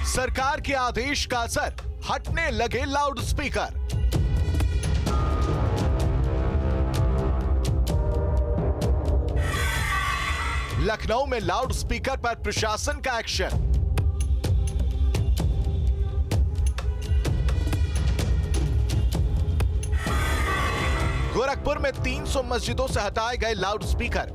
सरकार के आदेश का असर, हटने लगे लाउड स्पीकर। लखनऊ में लाउड स्पीकर पर प्रशासन का एक्शन। गोरखपुर में 300 मस्जिदों से हटाए गए लाउड स्पीकर।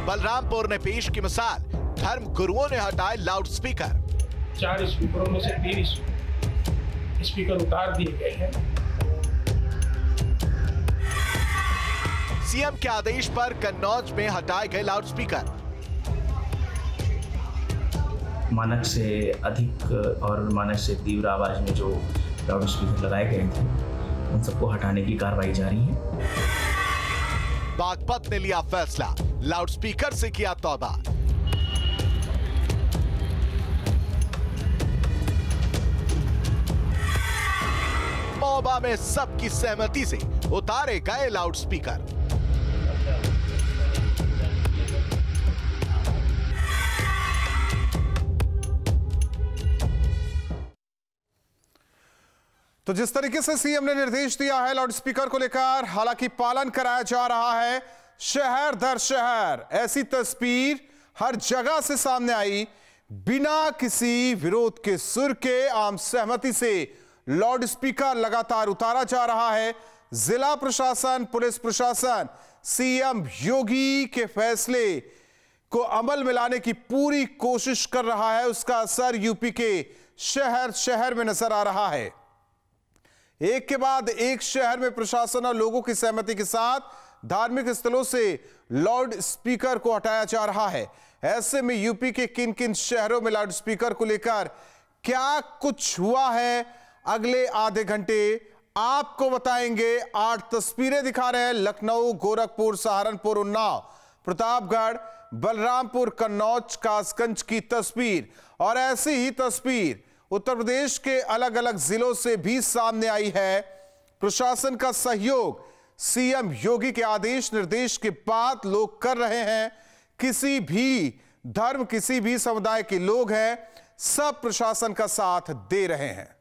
बलरामपुर ने पेश की मिसाल, धर्म गुरुओं ने हटाए लाउड स्पीकर। 4 स्पीकरों में से 3 स्पीकर उतार दिए गए हैं। सीएम के आदेश पर कन्नौज में हटाए गए लाउड स्पीकर। मानक से अधिक और मानक से तीव्र आवाज में जो लाउड स्पीकर लगाए गए थे, उन सबको हटाने की कार्रवाई जारी है। बागपत ने लिया फैसला, लाउड स्पीकर से किया तौबा। महोबा में सबकी सहमति से उतारे गए लाउड स्पीकर। तो जिस तरीके से सीएम ने निर्देश दिया है लाउड स्पीकर को लेकर, हालांकि पालन कराया जा रहा है शहर दर शहर। ऐसी तस्वीर हर जगह से सामने आई, बिना किसी विरोध के सुर के आम सहमति से लाउड स्पीकर लगातार उतारा जा रहा है। जिला प्रशासन, पुलिस प्रशासन सीएम योगी के फैसले को अमल में लाने की पूरी कोशिश कर रहा है। उसका असर यूपी के शहर शहर में नजर आ रहा है। एक के बाद एक शहर में प्रशासन और लोगों की सहमति के साथ धार्मिक स्थलों से लाउड स्पीकर को हटाया जा रहा है। ऐसे में यूपी के किन किन शहरों में लाउड स्पीकर को लेकर क्या कुछ हुआ है, अगले आधे घंटे आपको बताएंगे। 8 तस्वीरें दिखा रहे हैं, लखनऊ, गोरखपुर, सहारनपुर, उन्नाव, प्रतापगढ़, बलरामपुर, कन्नौज, कासगंज की तस्वीर। और ऐसी ही तस्वीर उत्तर प्रदेश के अलग अलग जिलों से भी सामने आई है। प्रशासन का सहयोग सीएम योगी के आदेश निर्देश के बाद लोग कर रहे हैं। किसी भी धर्म, किसी भी समुदाय के लोग हैं, सब प्रशासन का साथ दे रहे हैं।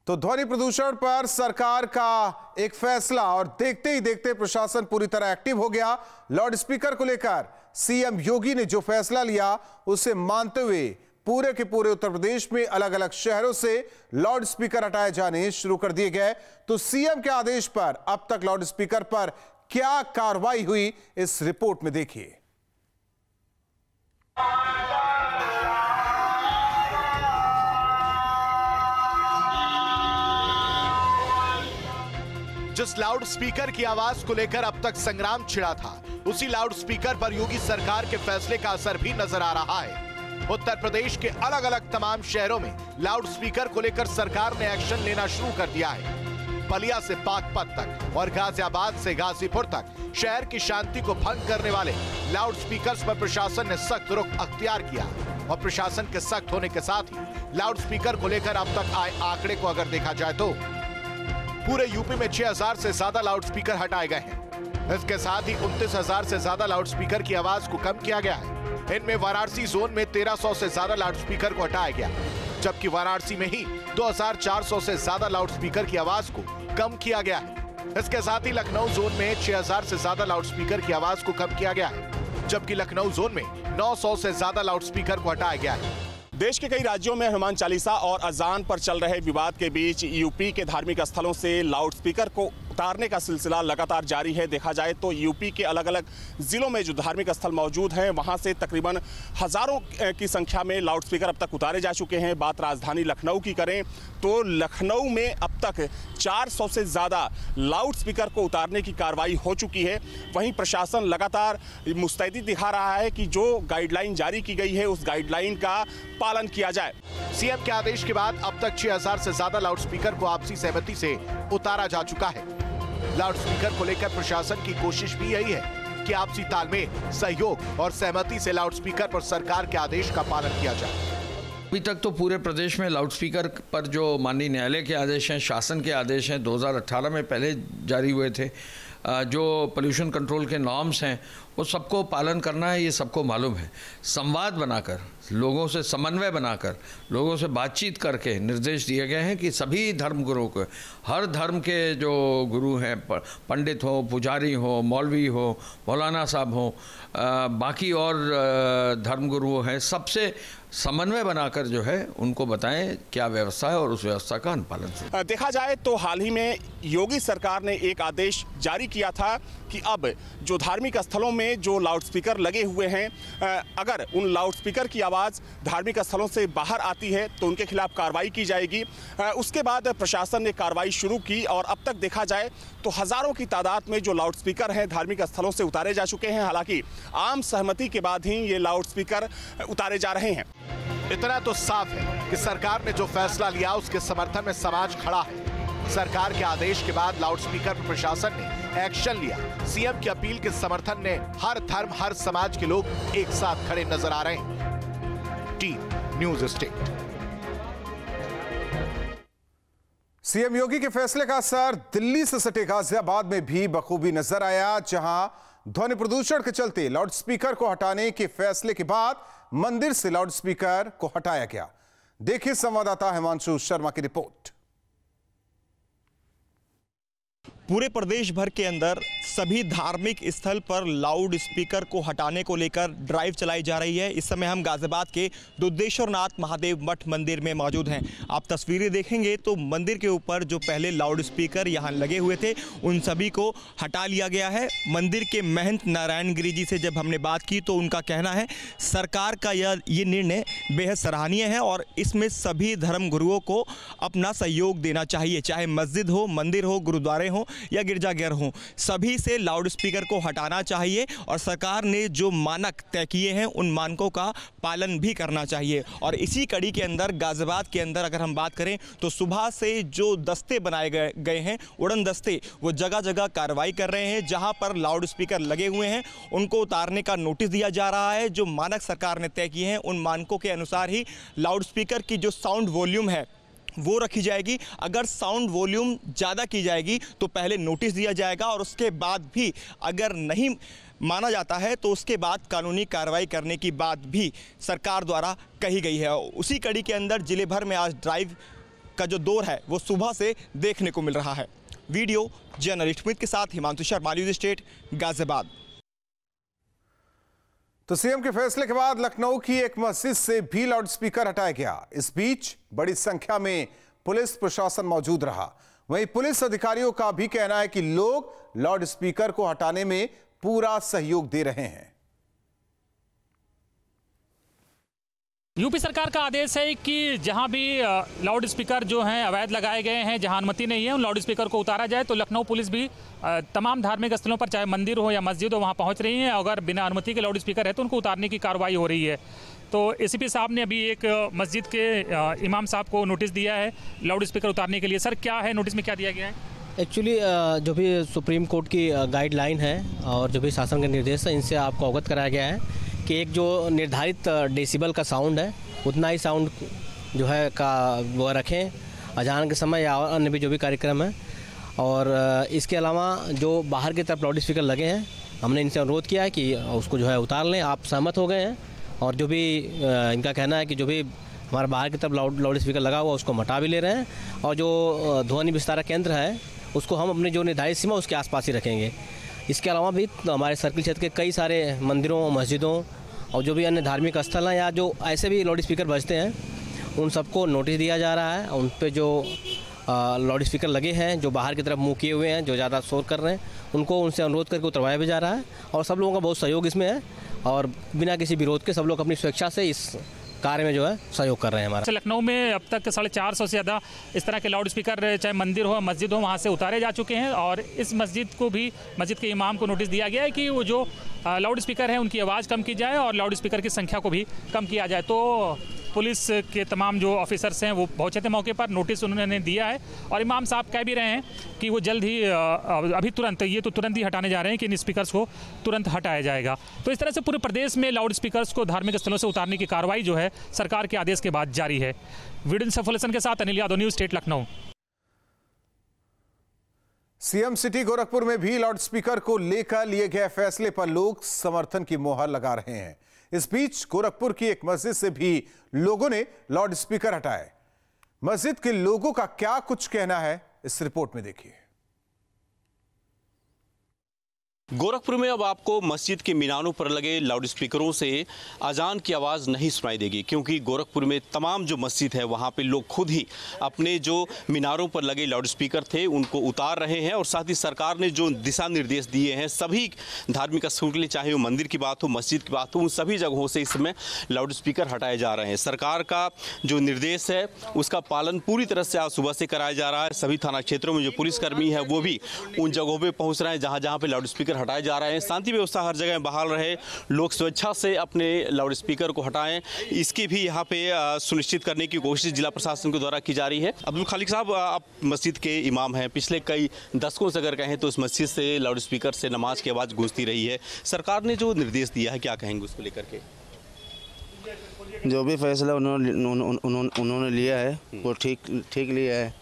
तो ध्वनि प्रदूषण पर सरकार का एक फैसला, और देखते ही देखते प्रशासन पूरी तरह एक्टिव हो गया। लाउड स्पीकर को लेकर सीएम योगी ने जो फैसला लिया उसे मानते हुए पूरे के पूरे उत्तर प्रदेश में अलग अलग शहरों से लाउड स्पीकर हटाए जाने शुरू कर दिए गए। तो सीएम के आदेश पर अब तक लाउड स्पीकर पर क्या कार्रवाई हुई, इस रिपोर्ट में देखिए। जिस लाउड स्पीकर की आवाज को लेकर अब तक संग्राम छिड़ा था, उसी लाउड स्पीकर पर योगी सरकार के फैसले का असर भी नजर आ रहा है। उत्तर प्रदेश के अलग अलग तमाम शहरों में लाउड स्पीकर को लेकर सरकार ने एक्शन लेना शुरू कर दिया है। बलिया से बागपत तक और गाजियाबाद से गाजीपुर तक शहर की शांति को भंग करने वाले लाउड स्पीकर्स पर प्रशासन ने सख्त रुख अख्तियार किया। और प्रशासन के सख्त होने के साथ ही लाउड स्पीकर को लेकर अब तक आए आंकड़े को अगर देखा जाए तो पूरे यूपी में 6000 से ज्यादा लाउड स्पीकर हटाए गए हैं। इसके साथ ही 29,000 से ज्यादा लाउड स्पीकर की आवाज को कम किया गया है। इनमें वाराणसी जोन में 1300 से ज्यादा लाउड स्पीकर को हटाया गया, जबकि वाराणसी में ही 2400 से ज्यादा लाउड स्पीकर की आवाज को कम किया गया है। इसके साथ ही लखनऊ जोन में 6000 से ज्यादा लाउड स्पीकर की आवाज को कम किया गया है, जबकि लखनऊ जोन में 900 से ज्यादा लाउड स्पीकर को हटाया गया है। देश के कई राज्यों में हनुमान चालीसा और अजान पर चल रहे विवाद के बीच यूपी के धार्मिक स्थलों से लाउड स्पीकर को उतारने का सिलसिला लगातार जारी है। देखा जाए तो यूपी के अलग अलग जिलों में जो धार्मिक स्थल मौजूद हैं, वहां से तकरीबन हजारों की संख्या में लाउड स्पीकर अब तक उतारे जा चुके हैं। बात राजधानी लखनऊ की करें तो लखनऊ में अब तक 400 से ज़्यादा लाउड स्पीकर को उतारने की कार्रवाई हो चुकी है। वहीं प्रशासन लगातार मुस्तैदी दिखा रहा है कि जो गाइडलाइन जारी की गई है उस गाइडलाइन का पालन किया जाए। सीएम के आदेश के बाद अब तक 6000 से ज्यादा लाउड स्पीकर को आपसी सहमति से उतारा जा चुका है। लाउड स्पीकर को लेकर प्रशासन की कोशिश भी यही है ताकि आपसी तालमेल, सहयोग और सहमति से लाउडस्पीकर पर सरकार के आदेश का पालन किया जाए। अभी तक तो पूरे प्रदेश में लाउडस्पीकर पर जो माननीय न्यायालय के आदेश हैं, शासन के आदेश हैं, 2018 में पहले जारी हुए थे, जो पोल्यूशन कंट्रोल के नॉर्म्स हैं वो सबको पालन करना है, ये सबको मालूम है। संवाद बनाकर, लोगों से समन्वय बनाकर, लोगों से बातचीत करके निर्देश दिए गए हैं कि सभी धर्म गुरुओं को, हर धर्म के जो गुरु हैं, पंडित हो, पुजारी हो, मौलवी हो, मौलाना साहब हो, बाकी और धर्म गुरुओं हैं, सबसे समन्वय बनाकर जो है उनको बताएं क्या व्यवस्था है और उस व्यवस्था का अनुपालन। देखा जाए तो हाल ही में योगी सरकार ने एक आदेश जारी किया था कि अब जो धार्मिक स्थलों में जो लाउडस्पीकर लगे हुए हैं, अगर उन लाउडस्पीकर की आवाज़ धार्मिक स्थलों से बाहर आती है तो उनके खिलाफ कार्रवाई की जाएगी। उसके बाद प्रशासन ने कार्रवाई शुरू की और अब तक देखा जाए तो हज़ारों की तादाद में जो लाउडस्पीकर हैं धार्मिक स्थलों से उतारे जा चुके हैं। हालांकि आम सहमति के बाद ही ये लाउडस्पीकर उतारे जा रहे हैं। इतना तो साफ है कि सरकार ने जो फैसला लिया उसके समर्थन में समाज खड़ा है। सरकार के आदेश के बाद लाउडस्पीकर पर प्रशासन ने एक्शन लिया। सीएम की अपील के समर्थन में हर धर्म, हर समाज के लोग एक साथ खड़े नजर आ रहे हैं। Team news state. सीएम योगी के फैसले का असर दिल्ली से सटे गाजियाबाद में भी बखूबी नजर आया, जहां ध्वनि प्रदूषण के चलते लाउडस्पीकर को हटाने के फैसले के बाद मंदिर से लाउडस्पीकर को हटाया गया। देखिए संवाददाता हिमांशु शर्मा की रिपोर्ट। पूरे प्रदेश भर के अंदर सभी धार्मिक स्थल पर लाउड स्पीकर को हटाने को लेकर ड्राइव चलाई जा रही है। इस समय हम गाजियाबाद के दुधेश्वरनाथ महादेव मठ मंदिर में मौजूद हैं। आप तस्वीरें देखेंगे तो मंदिर के ऊपर जो पहले लाउड स्पीकर यहाँ लगे हुए थे उन सभी को हटा लिया गया है। मंदिर के महंत नारायण गिरी जी से जब हमने बात की तो उनका कहना है सरकार का ये निर्णय बेहद सराहनीय है और इसमें सभी धर्म गुरुओं को अपना सहयोग देना चाहिए, चाहे मस्जिद हो, मंदिर हो, गुरुद्वारे हो या गिरजाघर हो, सभी से लाउड स्पीकर को हटाना चाहिए और सरकार ने जो मानक तय किए हैं उन मानकों का पालन भी करना चाहिए। और इसी कड़ी के अंदर गाजियाबाद के अंदर अगर हम बात करें तो सुबह से जो दस्ते बनाए गए हैं, उड़न दस्ते, वो जगह जगह कार्रवाई कर रहे हैं। जहां पर लाउड स्पीकर लगे हुए हैं उनको उतारने का नोटिस दिया जा रहा है। जो मानक सरकार ने तय किए हैं उन मानकों के अनुसार ही लाउड स्पीकर की जो साउंड वॉल्यूम है वो रखी जाएगी। अगर साउंड वॉल्यूम ज़्यादा की जाएगी तो पहले नोटिस दिया जाएगा और उसके बाद भी अगर नहीं माना जाता है तो उसके बाद कानूनी कार्रवाई करने की बात भी सरकार द्वारा कही गई है। उसी कड़ी के अंदर जिले भर में आज ड्राइव का जो दौर है वो सुबह से देखने को मिल रहा है। वीडियो जर्नलिस्ट अमित के साथ हिमांशु शर्मा, न्यूज़ स्टेट, गाजियाबाद। तो सीएम के फैसले के बाद लखनऊ की एक मस्जिद से भी लाउडस्पीकर हटाया गया। इस बीच बड़ी संख्या में पुलिस प्रशासन मौजूद रहा। वहीं पुलिस अधिकारियों का भी कहना है कि लोग लाउडस्पीकर को हटाने में पूरा सहयोग दे रहे हैं। यूपी सरकार का आदेश है कि जहां भी लाउड स्पीकर जो हैं अवैध लगाए गए हैं, जहां अनुमति नहीं है, उन लाउड स्पीकर को उतारा जाए। तो लखनऊ पुलिस भी तमाम धार्मिक स्थलों पर, चाहे मंदिर हो या मस्जिद हो, वहां पहुंच रही है। अगर बिना अनुमति के लाउड स्पीकर है तो उनको उतारने की कार्रवाई हो रही है। तो एसीपी साहब ने अभी एक मस्जिद के इमाम साहब को नोटिस दिया है लाउड स्पीकर उतारने के लिए। सर, क्या है नोटिस में, क्या दिया गया है? एक्चुअली जो भी सुप्रीम कोर्ट की गाइडलाइन है और जो भी शासन के निर्देश है, इनसे आपको अवगत कराया गया है कि एक जो निर्धारित डेसिबल का साउंड है उतना ही साउंड जो है का वो रखें अजान के समय या अन्य भी जो भी कार्यक्रम है। और इसके अलावा जो बाहर की तरफ लाउड स्पीकर लगे हैं, हमने इनसे अनुरोध किया है कि उसको जो है उतार लें। आप सहमत हो गए हैं और जो भी इनका कहना है कि जो भी हमारे बाहर की तरफ लाउड स्पीकर लगा हुआ उसको हटा भी ले रहे हैं और जो ध्वनि विस्तारक केंद्र है उसको हम अपने जो निर्धारित सीमा उसके आसपास ही रखेंगे। इसके अलावा भी हमारे सर्किल क्षेत्र के कई सारे मंदिरों, मस्जिदों और जो भी अन्य धार्मिक स्थल हैं या जो ऐसे भी लाउड स्पीकर बजते हैं उन सबको नोटिस दिया जा रहा है। उन पे जो लाउड स्पीकर लगे हैं, जो बाहर की तरफ मुँह किए हुए हैं, जो ज़्यादा शोर कर रहे हैं, उनको उनसे अनुरोध करके उतरवाया भी जा रहा है। और सब लोगों का बहुत सहयोग इसमें है और बिना किसी विरोध के सब लोग अपनी स्वेच्छा से इस कार्य में जो है सहयोग कर रहे हैं हमारा। लखनऊ में अब तक 450 से ज़्यादा इस तरह के लाउड स्पीकर, चाहे मंदिर हो मस्जिद हो, वहाँ से उतारे जा चुके हैं। और इस मस्जिद को भी, मस्जिद के इमाम को नोटिस दिया गया है कि वो जो लाउड स्पीकर है उनकी आवाज़ कम की जाए और लाउड स्पीकर की संख्या को भी कम किया जाए। तो पुलिस के तमाम जो ऑफिसर्स हैं वो पहुंचे थे मौके पर, नोटिस उन्होंने दिया है और इमाम साहब कह भी रहे हैं कि वो जल्द ही अभी तुरंत ही हटाने जा रहे हैं कि इन स्पीकर्स को तुरंत हटाया जाएगा। तो इस तरह से पूरे प्रदेश में लाउड स्पीकर्स को धार्मिक स्थलों से उतारने की कार्रवाई जो है सरकार के आदेश के बाद जारी है। वीडियो सफलसन के साथ Anil Yadav, news state Lucknow. CM city Gorakhpur में भी लाउड स्पीकर को लेकर लिए गए फैसले पर लोग समर्थन की मोहर लगा रहे हैं। इस बीच गोरखपुर की एक मस्जिद से भी लोगों ने लाउड स्पीकर हटाए। मस्जिद के लोगों का क्या कुछ कहना है, इस रिपोर्ट में देखिए। गोरखपुर में अब आपको मस्जिद के मीनारों पर लगे लाउड स्पीकरों से अजान की आवाज़ नहीं सुनाई देगी, क्योंकि गोरखपुर में तमाम जो मस्जिद है वहाँ पे लोग खुद ही अपने जो मीनारों पर लगे लाउड स्पीकर थे उनको उतार रहे हैं। और साथ ही सरकार ने जो दिशा निर्देश दिए हैं सभी धार्मिक स्थलों के लिए, चाहे वो मंदिर की बात हो, मस्जिद की बात हो, उन सभी जगहों से इस समय लाउड स्पीकर हटाए जा रहे हैं। सरकार का जो निर्देश है उसका पालन पूरी तरह से आज सुबह से कराया जा रहा है। सभी थाना क्षेत्रों में जो पुलिसकर्मी है वो भी उन जगहों पर पहुँच रहे हैं जहाँ जहाँ पर लाउड स्पीकर हटाए जा रहे हैं। शांति व्यवस्था हर जगह बहाल रहे, लोग स्वेच्छा से अपने लाउड स्पीकर को हटाएं, इसकी भी यहाँ पे सुनिश्चित करने की कोशिश जिला प्रशासन के द्वारा की जा रही है। अब्दुल खालिक साहब, आप मस्जिद के इमाम हैं, पिछले कई दशकों से अगर कहें तो इस मस्जिद से लाउड स्पीकर से नमाज की आवाज़ गूंजती रही है। सरकार ने जो निर्देश दिया है क्या कहेंगे उसको लेकर के? जो भी फैसला उन्होंने लिया है वो ठीक लिया है।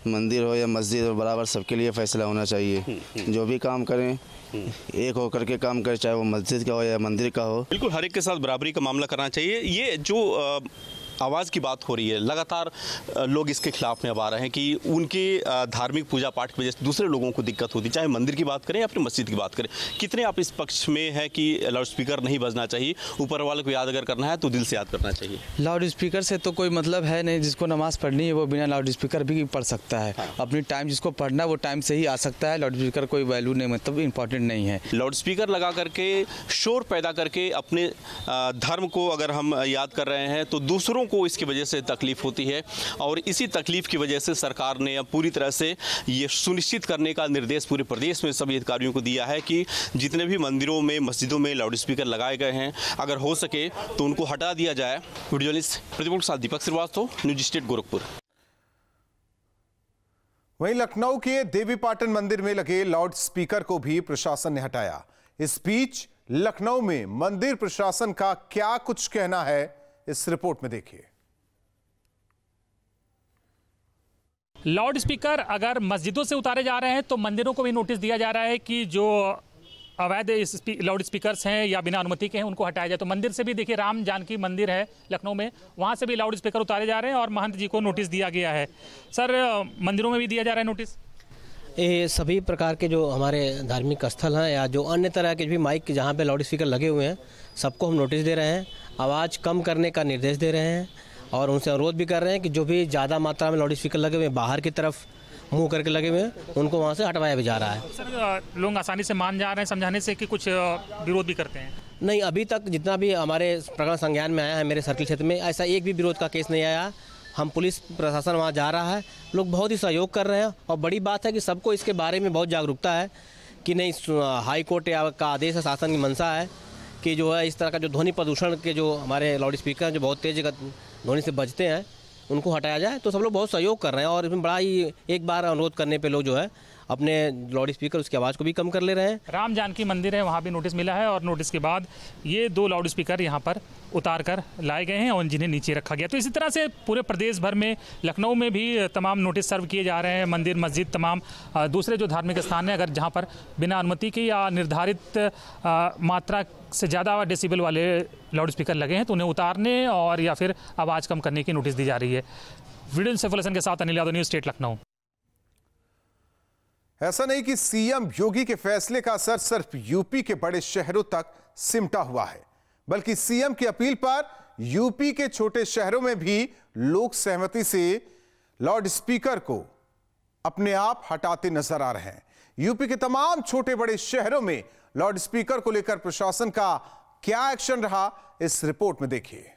मंदिर हो या मस्जिद हो, बराबर सबके लिए फैसला होना चाहिए। जो भी काम करें एक होकर के काम करें, चाहे वो मस्जिद का हो या मंदिर का हो। बिल्कुल हर एक के साथ बराबरी का मामला करना चाहिए। ये जो आवाज़ की बात हो रही है, लगातार लोग इसके खिलाफ में अब आ रहे हैं कि उनके धार्मिक पूजा पाठ की वजह से दूसरे लोगों को दिक्कत होती है, चाहे मंदिर की बात करें या फिर मस्जिद की बात करें। कितने आप इस पक्ष में है कि लाउड स्पीकर नहीं बजना चाहिए, ऊपर वाले को याद अगर करना है तो दिल से याद करना चाहिए? लाउड स्पीकर से तो कोई मतलब है नहीं, जिसको नमाज़ पढ़नी है वो बिना लाउड स्पीकर भी पढ़ सकता है। अपनी टाइम जिसको पढ़ना है वो टाइम से ही आ सकता है। लाउड स्पीकर कोई वैल्यू नहीं, मतलब इंपॉर्टेंट नहीं है। लाउड स्पीकर लगा करके शोर पैदा करके अपने धर्म को अगर हम याद कर रहे हैं तो दूसरों को इसकी वजह से तकलीफ होती है, और इसी तकलीफ की वजह से सरकार ने अब पूरी तरह से ये सुनिश्चित करने का निर्देश पूरे प्रदेश में सभी अधिकारियों को दिया है कि जितने भी मंदिरों में, मस्जिदों में लाउड स्पीकर लगाए गए हैं अगर हो सके तो उनको हटा दिया जाए। वीडियो जर्नलिस्ट प्रतिपल के साथ दीपक श्रीवास्तव, न्यूज़ स्टेट गोरखपुर। वहीं लखनऊ के देवीपाटन मंदिर में लगे लाउड स्पीकर को भी प्रशासन ने हटाया। इस बीच लखनऊ में मंदिर प्रशासन का क्या कुछ कहना है, इस रिपोर्ट में देखिए। लाउड स्पीकर अगर मस्जिदों से उतारे जा रहे हैं तो मंदिरों को भी नोटिस दिया जा रहा है कि जो अवैध लाउड स्पीकर्स हैं या बिना अनुमति के हैं उनको हटाया जाए। तो मंदिर से भी देखिए, राम जानकी मंदिर है लखनऊ में, वहाँ से भी लाउड स्पीकर उतारे जा रहे हैं और महंत जी को नोटिस दिया गया है। सर, मंदिरों में भी दिया जा रहा है नोटिस? ये सभी प्रकार के जो हमारे धार्मिक स्थल हैं या जो अन्य तरह के भी माइक जहाँ पे लाउड स्पीकर लगे हुए हैं सबको हम नोटिस दे रहे हैं, आवाज़ कम करने का निर्देश दे रहे हैं और उनसे अनुरोध भी कर रहे हैं कि जो भी ज़्यादा मात्रा में लाउड स्पीकर लगे हुए हैं, बाहर की तरफ मुंह करके लगे हुए हैं, उनको वहाँ से हटवाया भी जा रहा है। सर, लोग आसानी से मान जा रहे हैं समझाने से कि कुछ विरोध भी करते हैं? नहीं, अभी तक जितना भी हमारे प्रकरण संज्ञान में आया है मेरे सर्किल क्षेत्र में, ऐसा एक भी विरोध का केस नहीं आया। हम पुलिस प्रशासन वहाँ जा रहा है, लोग बहुत ही सहयोग कर रहे हैं और बड़ी बात है कि सबको इसके बारे में बहुत जागरूकता है कि नहीं, हाई कोर्ट का आदेश है, शासन की मंशा है कि जो है इस तरह का जो ध्वनि प्रदूषण के जो हमारे लाउड स्पीकर जो बहुत तेज ध्वनि से बजते हैं उनको हटाया जाए। तो सब लोग बहुत सहयोग कर रहे हैं और इसमें बड़ा ही एक बार अनुरोध करने पे लोग जो है अपने लाउड स्पीकर उसकी आवाज़ को भी कम कर ले रहे हैं। राम जानकी मंदिर है, वहाँ भी नोटिस मिला है और नोटिस के बाद ये 2 लाउड स्पीकर यहाँ पर उतार कर लाए गए हैं और जिन्हें नीचे रखा गया। तो इसी तरह से पूरे प्रदेश भर में, लखनऊ में भी तमाम नोटिस सर्व किए जा रहे हैं। मंदिर, मस्जिद, तमाम दूसरे जो धार्मिक स्थान हैं, अगर जहाँ पर बिना अनुमति के या निर्धारित मात्रा से ज़्यादा डेसिबल वाले लाउड स्पीकर लगे हैं तो उन्हें उतारने और या फिर आवाज़ कम करने की नोटिस दी जा रही है। वीडियो सफलसन के साथ अनिल यादव, न्यूज़ स्टेट लखनऊ। ऐसा नहीं कि सीएम योगी के फैसले का असर सिर्फ यूपी के बड़े शहरों तक सिमटा हुआ है, बल्कि सीएम की अपील पर यूपी के छोटे शहरों में भी लोग सहमति से लाउड स्पीकर को अपने आप हटाते नजर आ रहे हैं। यूपी के तमाम छोटे बड़े शहरों में लाउड स्पीकर को लेकर प्रशासन का क्या एक्शन रहा, इस रिपोर्ट में देखिए।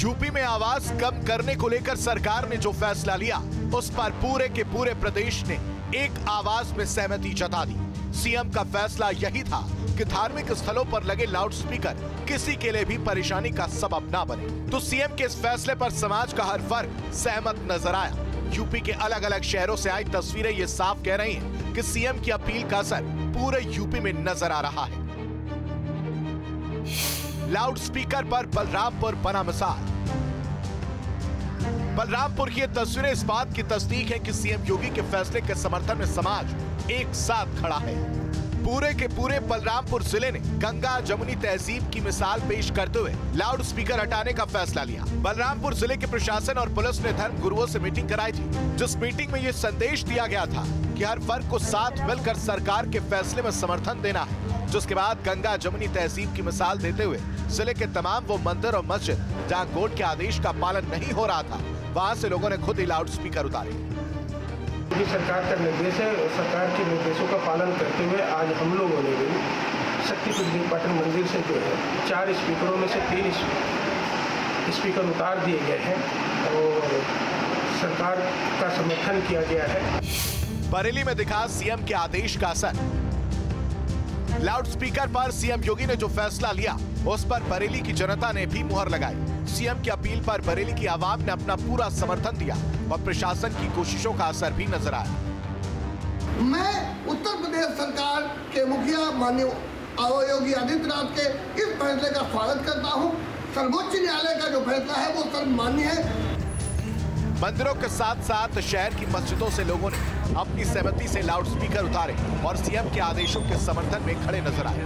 यूपी में आवाज कम करने को लेकर सरकार ने जो फैसला लिया, उस पर पूरे के पूरे प्रदेश ने एक आवाज में सहमति जता दी। सीएम का फैसला यही था कि धार्मिक स्थलों पर लगे लाउडस्पीकर किसी के लिए भी परेशानी का सबब ना बने। तो सीएम के इस फैसले पर समाज का हर वर्ग सहमत नजर आया। यूपी के अलग अलग शहरों से आई तस्वीरें ये साफ कह रही हैं कि सीएम की अपील का असर पूरे यूपी में नजर आ रहा है। लाउडस्पीकर पर बलरामपुर बना मिसाल। बलरामपुर की ये तस्वीरें इस बात की तस्दीक है कि सीएम योगी के फैसले के समर्थन में समाज एक साथ खड़ा है। पूरे के पूरे बलरामपुर जिले ने गंगा जमुनी तहजीब की मिसाल पेश करते हुए लाउडस्पीकर हटाने का फैसला लिया। बलरामपुर जिले के प्रशासन और पुलिस ने धर्म गुरुओं से मीटिंग कराई थी, जिस मीटिंग में ये संदेश दिया गया था कि हर वर्ग को साथ मिलकर सरकार के फैसले में समर्थन देना है। जिसके बाद गंगा जमुनी तहजीब की मिसाल देते हुए जिले के तमाम वो मंदिर और मस्जिद जहाँ कोर्ट के आदेश का पालन नहीं हो रहा था, वहाँ से लोगों ने खुद ही लाउडस्पीकर उतारे। योगी सरकार का निर्देश है और सरकार के निर्देशों का पालन करते हुए आज हम लोगों ने भी शक्तिपीठ देवीपाटन मंदिर से जो है 4 स्पीकरों में से 3 स्पीकर उतार दिए गए हैं और सरकार का समर्थन किया गया है। बरेली में दिखा सीएम के आदेश का असर। लाउडस्पीकर पर सीएम योगी ने जो फैसला लिया, उस पर बरेली की जनता ने भी मुहर लगाई। सीएम की अपील पर बरेली की आवाम ने अपना पूरा समर्थन दिया और प्रशासन की कोशिशों का असर भी नजर आया। मैं उत्तर प्रदेश सरकार के मुखिया माननीय योगी आदित्यनाथ के इस फैसले का स्वागत करता हूं। सर्वोच्च न्यायालय का जो फैसला है वो सर्वमान्य है। मंदिरों के साथ साथ शहर की मस्जिदों से लोगों ने अपनी सहमति से लाउडस्पीकर उतारे और सीएम के आदेशों के समर्थन में खड़े नजर आए।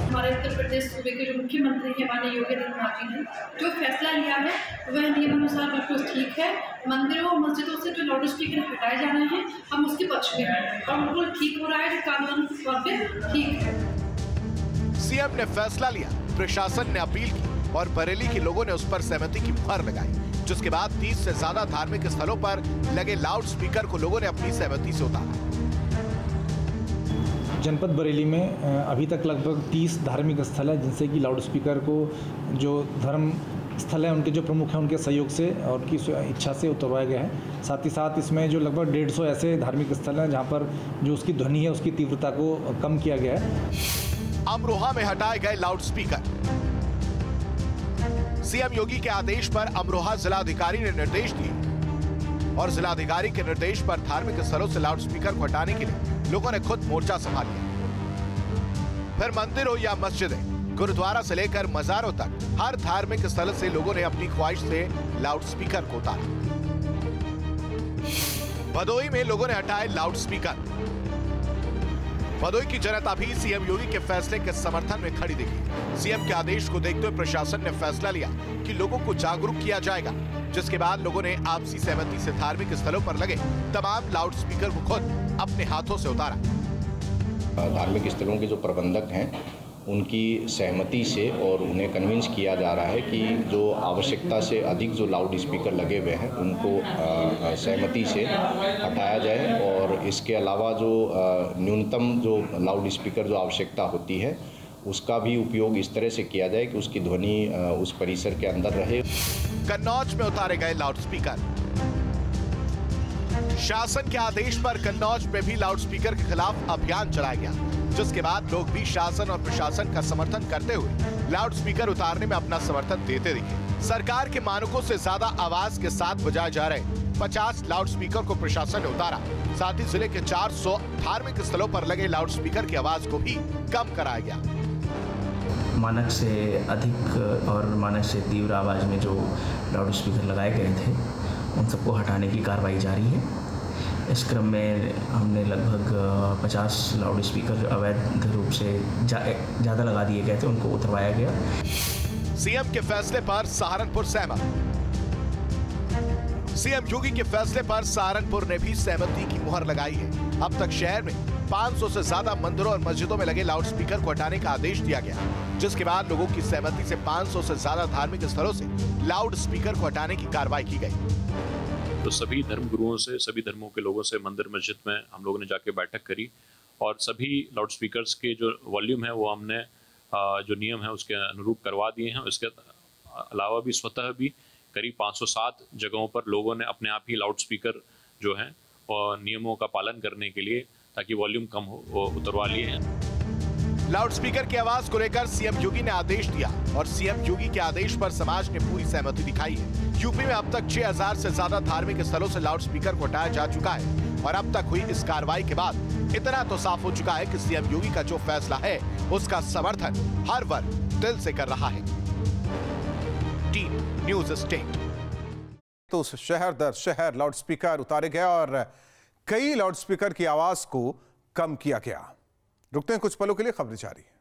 हमारे उत्तर प्रदेश सूबे के जो मुख्यमंत्री हैं माननीय योगी आदित्यनाथ जी ने जो फैसला लिया है वह नियमानुसार बिल्कुल ठीक है। मंदिरों और मस्जिदों से जो लाउडस्पीकर हटाए जा रहे हैं, हम उसके पक्ष में हैं और बिल्कुल ठीक हो रहा है, कानून तौर पे ठीक है। सीएम ने फैसला लिया, प्रशासन ने अपील की और बरेली के लोगों ने उस पर सहमति की मुहर लगाई, जिसके बाद 30 से ज्यादा धार्मिक स्थलों पर लगे लाउडस्पीकर को लोगों ने अपनी सहमति से उतारा। जनपद बरेली में अभी तक लगभग 30 धार्मिक स्थल है जिनसे कि लाउडस्पीकर को जो धर्म स्थल है उनके जो प्रमुख हैं उनके सहयोग से और उनकी इच्छा से उतरवाया गया है। साथ ही साथ इसमें जो लगभग 150 ऐसे धार्मिक स्थल हैं जहां पर जो उसकी ध्वनि है उसकी तीव्रता को कम किया गया है। अमरोहा में हटाए गए लाउडस्पीकर। सीएम योगी के आदेश पर अमरोहा जिलाधिकारी ने निर्देश दिए और जिलाधिकारी के निर्देश पर धार्मिक स्थलों से लाउडस्पीकर को हटाने के लिए लोगों ने खुद मोर्चा संभाल लिया। फिर मंदिर हो या मस्जिदें, गुरुद्वारा से लेकर मजारों तक हर धार्मिक स्थल से लोगों ने अपनी ख्वाहिश से लाउडस्पीकर को उतारा। भदोई में लोगों ने हटाए लाउडस्पीकर। भदोई की जनता भी सीएम योगी के फैसले के समर्थन में खड़ी दिखी। सीएम के आदेश को देखते हुए प्रशासन ने फैसला लिया कि लोगों को जागरूक किया जाएगा, जिसके बाद लोगों ने आपसी सहमति से धार्मिक स्थलों पर लगे तमाम लाउडस्पीकर को खुद अपने हाथों से उतारा। धार्मिक स्थलों के जो प्रबंधक हैं उनकी सहमति से और उन्हें कन्विंस किया जा रहा है कि जो आवश्यकता से अधिक जो लाउड स्पीकर लगे हुए हैं उनको सहमति से हटाया जाए और इसके अलावा जो न्यूनतम जो लाउड स्पीकर जो आवश्यकता होती है उसका भी उपयोग इस तरह से किया जाए कि उसकी ध्वनि उस परिसर के अंदर रहे। कन्नौज में उतारे गए लाउडस्पीकर। शासन के आदेश पर कन्नौज में भी लाउडस्पीकर के खिलाफ अभियान चलाया गया, जिसके बाद लोग भी शासन और प्रशासन का समर्थन करते हुए लाउडस्पीकर उतारने में अपना समर्थन देते दिखे। सरकार के मानकों से ज्यादा आवाज के साथ बजाए जा रहे 50 लाउडस्पीकर को प्रशासन ने उतारा। साथ ही जिले के 400 धार्मिक स्थलों पर लगे लाउडस्पीकर की आवाज को भी कम कराया गया। मानक से अधिक और मानक से तीव्र आवाज़ में जो लाउडस्पीकर लगाए गए थे उन सबको हटाने की कार्रवाई जारी है। इस क्रम में हमने लगभग 50 लाउडस्पीकर अवैध रूप से ज़्यादा लगा दिए गए थे, उनको उतरवाया गया। सीएम के फैसले पर सहारनपुर सहमत। सीएम योगी के फैसले पर सहारनपुर ने भी सहमति की मुहर लगाई है। अब तक शहर में 500 से ज्यादा मंदिरों और मस्जिदों में लगे लाउडस्पीकर को हटाने का आदेश दिया गया, जिसके बाद लोगों की सहमति से 500 से ज्यादा धार्मिक स्थलों से लाउडस्पीकर को हटाने की कार्रवाई की गई। तो सभी धर्म गुरुओं से, सभी धर्मों के लोगों से मंदिर मस्जिद में हम लोगों ने जाके बैठक करी और सभी लाउडस्पीकर्स के जो वॉल्यूम है वो हमने जो नियम है उसके अनुरूप करवा दिए हैं। इसके अलावा भी स्वतः भी करीब 507 जगहों पर लोगों ने अपने आप ही लाउड स्पीकर जो हैं और नियमों का पालन करने के लिए, ताकि वॉल्यूम कम हो, वो उतरवा लिए हैं। लाउड स्पीकर की आवाज को लेकर सीएम योगी ने आदेश दिया और सीएम योगी के आदेश पर समाज ने पूरी सहमति दिखाई है। यूपी में अब तक 6000 से ज्यादा धार्मिक स्थलों से लाउड स्पीकर को हटाया जा चुका है और अब तक हुई इस कार्रवाई के बाद इतना तो साफ हो चुका है कि सीएम योगी का जो फैसला है उसका समर्थन हर वर्ग दिल से कर रहा है। Team news state. तो शहर दर शहर लाउड स्पीकर उतारे गए और कई लाउड स्पीकर की आवाज को कम किया गया। रुकते हैं कुछ पलों के लिए, खबरें जारी है।